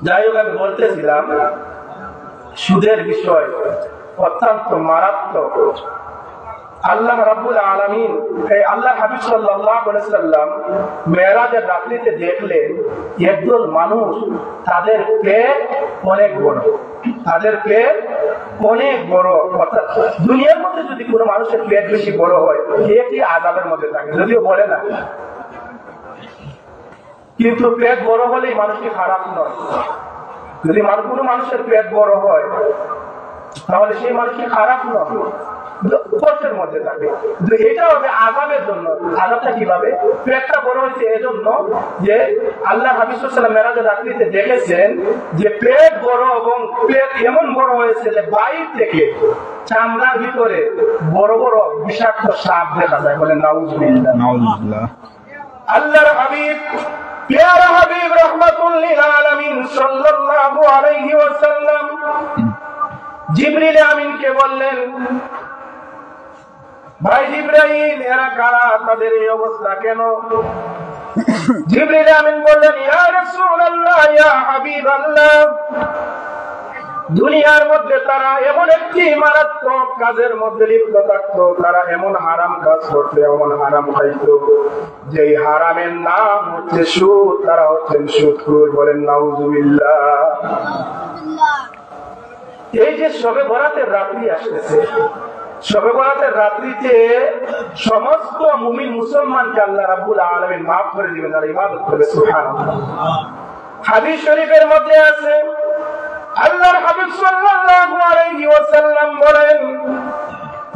যাই হোক, আমি বলতেছিলাম সুদের বিষয় অত্যন্ত মারাত্মক। আল্লাহ রাব্বুল আলামিন, আল্লাহ হাবিব সাল্লাল্লাহু আলাইহি সাল্লাম মেরাজের রাত্রিতে দেখলেন একদল মানুষ, তাদের পেট অনেক বড়, তাদের পেট অনেক বড়। অর্থাৎ দুনিয়ার মধ্যে যদি কোনো মানুষের পেট বেশি বড় হয় সে একটি আযাবের মধ্যে থাকে, যদিও বলে না, কিন্তু পেট বড় হলেই মানুষটি খারাপ নয়। যদি কোনো মানুষের পেট বড় হয় তাহলে সেই মানুষটি খারাপ নয়, কষ্টের মধ্যে থাকে। কিন্তু এটা হবে আযাবের জন্য। আযাবটা কিভাবে? পেটটা বড় হয়েছে এজন্য যে আল্লাহ হাবিব সাল্লাল্লাহু আলাইহি ওয়াসাল্লাম মেরাজের রাত্রিতে দেখেছেন যে পেট বড়, এবং পেট এমন বড় হয়েছে যে বাইর থেকে চামড়ার ভিতরে বড় বড় বিষাক্ত সাপ দেখা যায়। বলেন নাউজুবিল্লাহ, নাউজুবিল্লাহ। আল্লাহর হাবিব, প্যারা হাবিব রাহমাতুল লিল আলামিন সাল্লাল্লাহু আলাইহি ওয়াসাল্লাম জিবরিল আমিনকে বললেন, ভাই জিবরাইল, এরা কারা, তাদের এই অবস্থা কেন? জিবরিল আমিন বললেন, ইয়া রাসূলুল্লাহ, ইয়া হাবিবাল্লাহ, দুনিয়ার মধ্যে তারা এমন একটি মারাত্মক কাজের মধ্যে লিপ্ত থাকতো, তারা এমন হারাম কাজ করতো, এমন হারাম খাইতো, যে হারামের নাম হচ্ছে সুদ, তারা হচ্ছেন সুদখোর। বলেন নাউজুবিল্লাহ। এই যে শবে বরাতের রাত্রি আসতেছে, শবে বরাতের রাত্রিতে সমস্ত মুমিন মুসলমানকে আল্লাহ রাব্বুল আলামিন মাফ করে দিবেন, যারা ইবাদত করবে। সুবহানাল্লাহ। হাদিস শরীফের মধ্যে আছে, আল্লাহর হাবিব সাল্লাল্লাহু আলাইহি ওয়াসাল্লাম বলেন,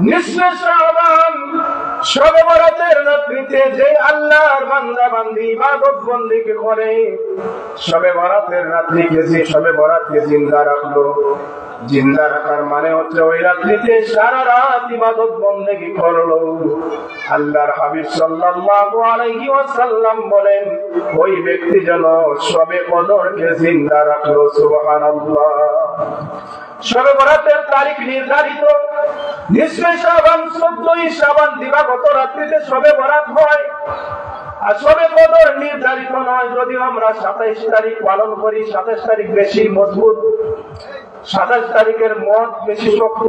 নিসফে শাবান, শবে বরাতের রাত্রিতে যে আল্লাহর বান্দা বান্দি ইবাদত বন্দেগি করে, শবে বরাতের রাত্রিকে যে শবে বরাতকে জিন্দা রাখলো, জিন্দা রাখার মানে হচ্ছে ওই রাত্রিতে সারা রাত ইবাদত বন্দেগি করলো। আল্লাহর হাবিব সাল্লাল্লাহু আলাইহি ওয়াসাল্লাম বলেন, ওই ব্যক্তি যেন শবে কদরকে জিন্দা রাখলো। সুবহানাল্লাহ। শবে বরাতের তারিখ নির্ধারিত, নিসফে শাবান 14ই শাবান দিবাগত রাত্রিতে শবে বরাত হয়। আর শবে কদর নির্ধারিত নয়, যদিও আমরা 27 তারিখ পালন করি। 27 তারিখ বেশি মজবুত, 27 তারিখের মত বেশি শক্ত।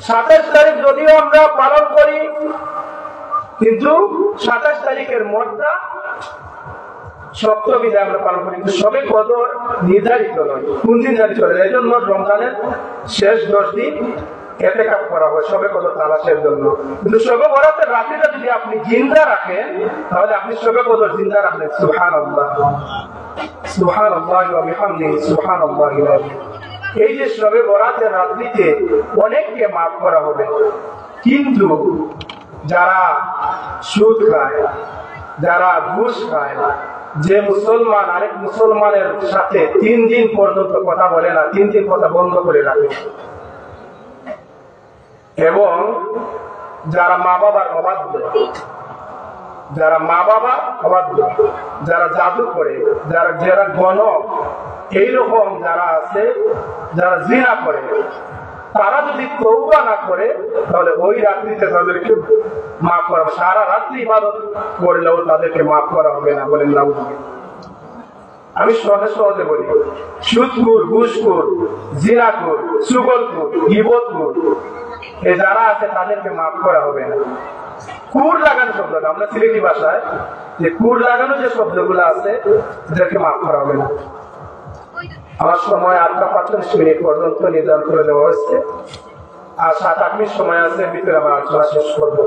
27 তারিখ যদিও আমরা পালন করি, কিন্তু 27 তারিখের মতটা শক্ত বিধায় আমরা পালন করি, কিন্তু শবে কদর নির্ধারিত নয়। কোন দিন নির্ধারিত হয়? এই জন্য রমজানের শেষ 10 দিন ইতিকাফ করা হয় শবে কদর তালাশের জন্য। কিন্তু শবে বরাতের রাত্রিটা যদি আপনি জিন্দা রাখেন তাহলে আপনি শবে কদর জিন্দা রাখলেন। সুবহানাল্লাহ সুবহানাল্লাহি ওয়া বিহামদিহি সুবহানাল্লাহিল আযীম। এই যে শবে বরাতের রাত্রিতে অনেককে মাফ করা হবে, কিন্তু যারা সুদ খায়, যারা ঘুষ খায়, যে মুসলমান আরেক মুসলমানের সাথে 3 দিন পর্যন্ত কথা বলে না, 3 দিন কথা বন্ধ করে রাখে, এবং যারা মা বাবার অবাধ্য, যারা মা বাবা অবাধ্য, যারা জাদু করে, যারা গণক, এইরকম যারা আছে, যারা জিনা করে, তারা যদি তওবা না করে তাহলে ওই রাত্রিতে তাদেরকে মাফ করা হবে। সারা রাত্রি ইবাদত করলেও তাদেরকে মাফ করা হবে না, বলেন না। আমি সহজে সহজে বলি, সুদখোর, ঘুষখোর, জিনাখোর, চুগলখোর, গীবতখোর, এই যারা আছে তাদেরকে মাফ করা হবে না। কুর লাগানো শব্দটা আমরা সিলেটি ভাষায় যে কুর লাগানো যে শব্দগুলো আছে তাদেরকে মাফ করা হবে না। আমার সময় 8:45 মিনিট পর্যন্ত নির্ধারণ করে দেওয়া হচ্ছে, আর 7-8 মিনিট সময় আছে, ভিতরে আমার আলোচনা শেষ করব।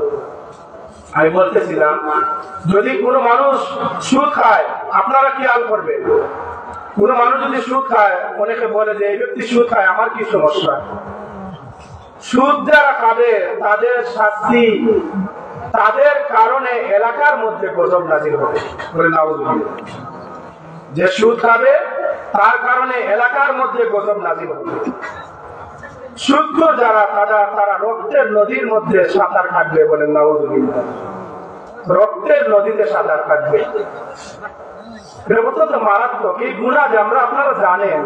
আমি বলতেছিলাম, যদি কোনো মানুষ সুদ খায় আপনারা কি হাল করবেন? কোনো মানুষ যদি সুদ খায়, অনেকে বলে যে এই ব্যক্তি সুদ খায়, আমার কি সমস্যা? সুদ যারা খাবে তাদের শাস্তি, তাদের কারণে এলাকার মধ্যে গজব নাযিল হবে, বলে নাউযুবিল্লাহ। যে সুদ খাবে তার কারণে এলাকার মধ্যে গজব নাযিল হবে। শুদ্ধ যারা তারা রক্তের নদীর মধ্যে সাঁতার কাটবে, বলেন নাউযুবিল্লাহ। রক্তের নদীতে সাঁতার কাটবে, এটা অত্যন্ত মারাত্মক। এই গুনাহ যে আপনারা জানেন,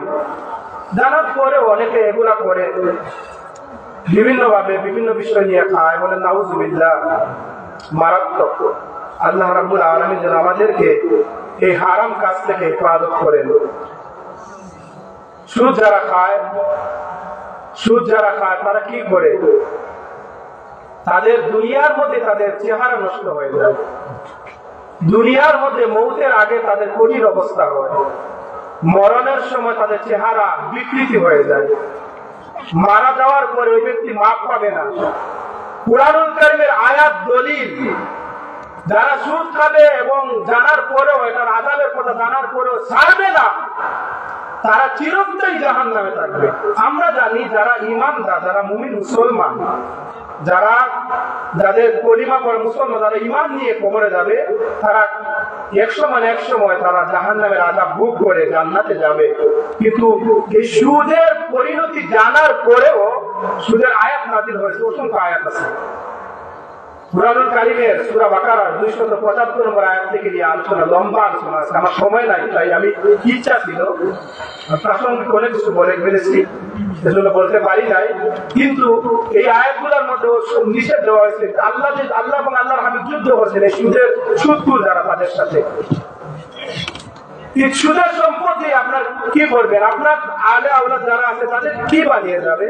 জানার পরে অনেকে এগুলা করে বিভিন্ন ভাবে বিভিন্ন বিষয় নিয়ে খায়, বলেন নাউযুবিল্লাহ। মারাত্মক। আল্লাহ রাব্বুল আলামিন যেন আমাদেরকে এই হারাম কাজ থেকে হেফাজত করেন। সুদ যারা খায় তারা কি করে? তাদের দুনিয়ার মধ্যে তাদের চেহারা নষ্ট হয়ে যায়, দুনিয়ার মধ্যে মৌতের আগে তাদের কঠিন অবস্থা হয়, মরণের সময় তাদের চেহারা বিকৃতি হয়ে যায়, মারা যাওয়ার পরে ওই ব্যক্তি মাফ পাবে না। কুরআনুল কারীমের আয়াত দলিল, যারা সুদ খাবে এবং জানার পরেও, এটার আযাবের কথা জানার পরেও ছাড়বে না, তারা চিরস্থায়ী জাহান্নামে থাকবে। আমরা জানি যারা ঈমানদার, যারা মুমিন মুসলমান, যাদের কলিমা পড়ে মুসলমান, যারা ঈমান নিয়ে কবরে যাবে, তারা এক সময় তারা জাহান্নামের আযাব ভোগ করে জান্নাতে যাবে। কিন্তু এই সুদের পরিণতি জানার পরেও সুদের আয়াত নাযিল হয়েছে, অসংখ্য আয়াত আছে। কুরআনুল কারীমের সূরা বাকারার 275 নম্বর আয়াত থেকে নিয়ে আলোচনা, লম্বা আলোচনা আছে। আমার সময় নাই, তাই আমি ইচ্ছা ছিল প্রাসঙ্গিক অনেক কিছু বলে ফেলেছি, এজন্য বলতে পারি নাই। কিন্তু এই আয়াতগুলোর মধ্যে নিষেধ দেওয়া হয়েছে, আল্লাহ এবং আল্লাহর হাবিব যুদ্ধ করছেন এই সুদখোর যারা, তাদের সাথে। সুদের সম্পত্তি আপনার কি করবেন? আপনার আলে আওলাদ যারা আছে তাদের কি বানিয়ে যাবে?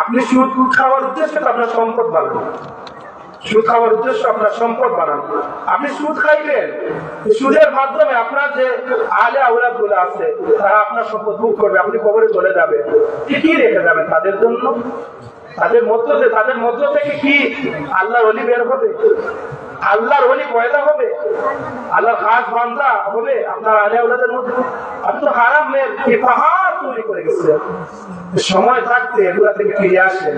আপনি সুদ খাওয়ার উদ্দেশ্যে আপনার সম্পদ বানাবেন, সুদ খাওয়ার উদ্দেশ্য আপনার সম্পদ বানানো। আপনি সুদ খাইবেন, সুদের মাধ্যমে আপনার যে আলে আওলাদ গুলো আছে তারা আপনার সম্পদ ভোগ করবে, আপনি কবরে চলে যাবে। কি রেখে যাবেন তাদের জন্য? তাদের মধ্য থেকে কি আল্লাহর ওলি বের হবে? আল্লাহর ওলি পয়দা হবে? আল্লাহর খাস বান্দা হবে আপনার আলে আওলাদের মধ্যে? আপনি তো হারামের কি পাহাড় তৈরি করে গেছেন। সময় থাকতে এগুলা থেকে ফিরে আসেন,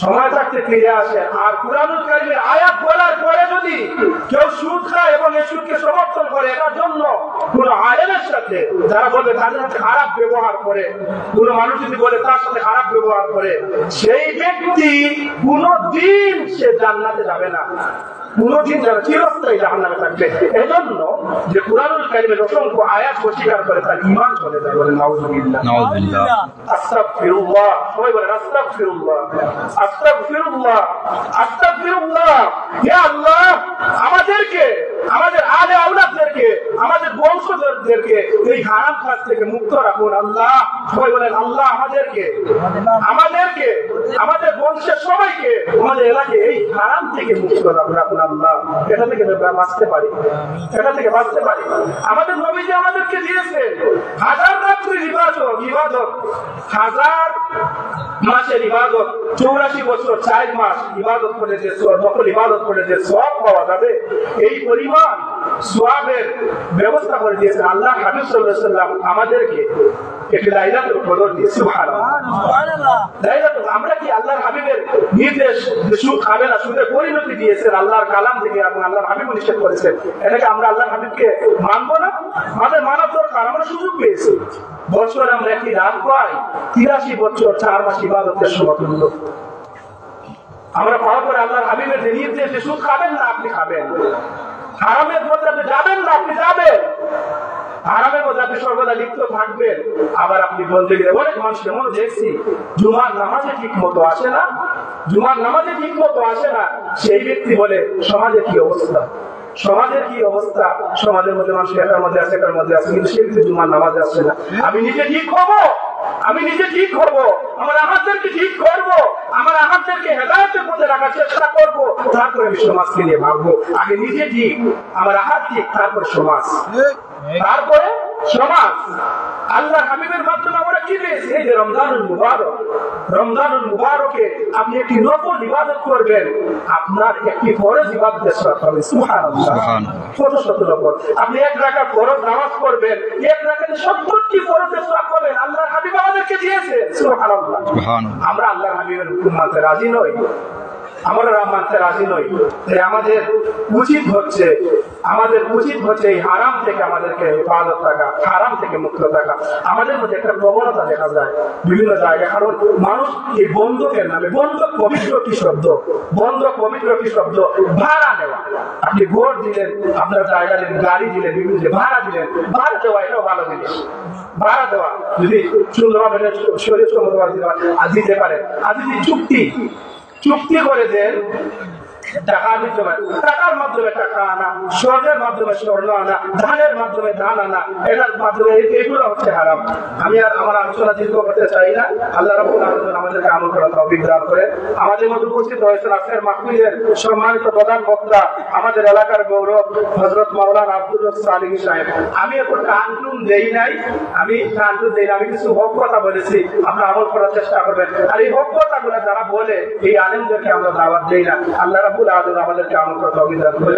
সময় থাকতে ফিরে আসেন। আর কুরআনুল কারীমের আয়াত বলার পরে যদি কেউ সুদ খায় এবং এই সুদকে সমর্থন করে, এটার জন্য কোন আলেমের সাথে যারা বলবে তাদের সাথে খারাপ ব্যবহার করে, কোন মানুষ যদি বলে তার সাথে খারাপ ব্যবহার করে, সেই ব্যক্তি কোনদিন সে জান্নাতে যাবে না, কোনদিন যারা চিরস্থায়ী জাহান্নামে থাকবে। এজন্য যে কুরআনুল কারীমের অসংখ্য আয়াত অস্বীকার করে তার ঈমান চলে যায়, বলেন নাউযুবিল্লাহ। আস্তাগফিরুল্লাহ, সবাই বলেন আস্তাগফিরুল্লাহ, আস্তাগফিরুল্লাহ, আস্তাগফিরুল্লাহ। হে আল্লাহ, আমাদেরকে, আমাদের আলে আওলাদদেরকে, আমাদের বংশধরদেরকে এই হারাম কাজ থেকে মুক্ত রাখুন আল্লাহ। সবাই বলেন আল্লাহ আমাদেরকে, আমাদের বংশের সবাইকে, আমাদের এলাকায় এই হারাম থেকে মুক্ত রাখুন আল্লাহ। এটা থেকে বাঁচতে পারি, এটা থেকে বাঁচতে পারি। আমাদের নবীজি আমাদেরকে দিয়েছে হাজার রাত্রির ইবাদত, হাজার মাসের ইবাদত 84 বছর 4 মাস ইবাদত করে যে নকল ইবাদত করে যে সওয়াব পাওয়া যাবে, এই পরিমাণ সওয়াবের ব্যবস্থা করে দিয়েছেন আল্লাহ হাবিব সাল্লাল্লাহু আলাইহি ওয়াসাল্লাম আমাদেরকে। একটি লাইলাতুল কদর দিয়ে সুবহানাল্লাহ। লাইলাতুল, আমরা কি আল্লাহর হাবিবের নির্দেশ সুদ খাবে না, সুদের পরিণতি দিয়েছেন আল্লাহর কালাম থেকে এবং আল্লাহর হাবিব নিষেধ করেছেন, এটাকে আমরা আল্লাহর হাবিবকে মানবো না? আমাদের মানব দরকার, আমরা সুযোগ পেয়েছি। বছরে আমরা একটি রাত পাই, 83 বছর 4 মাস ইবাদতের সমতুল্য। আমরা পাওয়া করে আল্লাহর হাবিবের যে নির্দেশ সুদ খাবেন না আপনি খাবেন, হারামের মধ্যে আপনি যাবেন না আপনি যাবেন, হারামের মধ্যে আপনি সর্বদা লিপ্ত থাকবেন। আবার আপনি বলতে গেলে অনেক মানুষ এমন দেখছি জুমার নামাজে ঠিক মতো আসে না, জুমার নামাজে ঠিক মতো আসে না, সেই ব্যক্তি বলে সমাজে কি অবস্থা, সমাজের কি অবস্থা, সমাজের মধ্যে মানুষ এটার মধ্যে আছে এটার মধ্যে আছে, কিন্তু সে ব্যক্তি জুমার নামাজে আসে না। আমি নিজে ঠিক হবো, আমি নিজে ঠিক হবো, আমার আহাতদেরকে ঠিক করবো, আমার আহাতদেরকে হেদায়েতের পথে রাখার চেষ্টা করবো, তারপরে আমি সমাজকে নিয়ে ভাববো। আগে নিজে ঠিক, আমার আহাত ঠিক, তারপর সমাজ, তারপরে সমাজ। আল্লাহ হাবিবের মাধ্যমে আমরা কি পেয়েছি? এই যে রমজানুল মুবারক, রমজানুল মুবারকে আপনি একটি নফল ইবাদত করবেন, আপনার একটি ফরজ ইবাদতের সওয়াব পাবেন। সুবহানাল্লাহ, কত শত নফল। আপনি এক রাকাত ফরজ নামাজ করবেন, এক রাকাতে 70টি ফরজের সওয়াব পাবেন, আল্লাহর হাবিব আমাদেরকে দিয়েছে। সুবহানাল্লাহ। আমরা আল্লাহর হাবিবের হুকুম মানতে রাজি নই, আমরা মানতে রাজি নই। আমাদের উচিত হচ্ছে এই হারাম থেকে আমাদেরকে হেফাজত থাকা, হারাম থেকে মুক্ত থাকা। আমাদের মধ্যে একটা প্রবণতা দেখা যায় বিভিন্ন জায়গায়, কারণ মানুষ এই বন্ধকের নামে, বন্ধক পবিত্র কি শব্দ, বন্ধক পবিত্র কি শব্দ, ভাড়া নেওয়া। আপনি ঘর দিলেন, আপনার জায়গা দিলেন, গাড়ি দিলেন, বিভিন্ন ভাড়া দিলেন, ভাড়া দেওয়া এটাও ভালো জিনিস। ভাড়া দেওয়া যদি সুন্দরভাবে শরীর দিতে পারেন, আর যদি চুক্তি করে দেন, টাকার মাধ্যমে টাকা আনা, স্বর্ণের মাধ্যমে স্বর্ণ আনা, ধানের মাধ্যমে ধান আনা, এটার মাধ্যমে এগুলো হচ্ছে হারাম। আমি আর আমার আলোচনা দীর্ঘ করতে চাই না। আল্লাহ রাব্বুল আলামিন আমাদেরকে আমল করার তৌফিক দান করে। আমাদের মধ্যে উপস্থিত হয়েছেন আজকের মাহফিলের সম্মানিত প্রধান বক্তা, আমাদের এলাকার গৌরব হযরত মাওলানা আব্দুর রব সালেহী সাহেব। আমি এখন টানটুন দেই নাই, আমি কিছু হক কথা বলেছি, আপনারা আমল করার চেষ্টা করবেন। আর এই হক কথাগুলো যারা বলে, এই আলেমদেরকে আমরা দাওয়াত দেই না। আল্লাহ রাব্বুল আলামিন আমাদেরকে আমল করার তৌফিক দান করুন।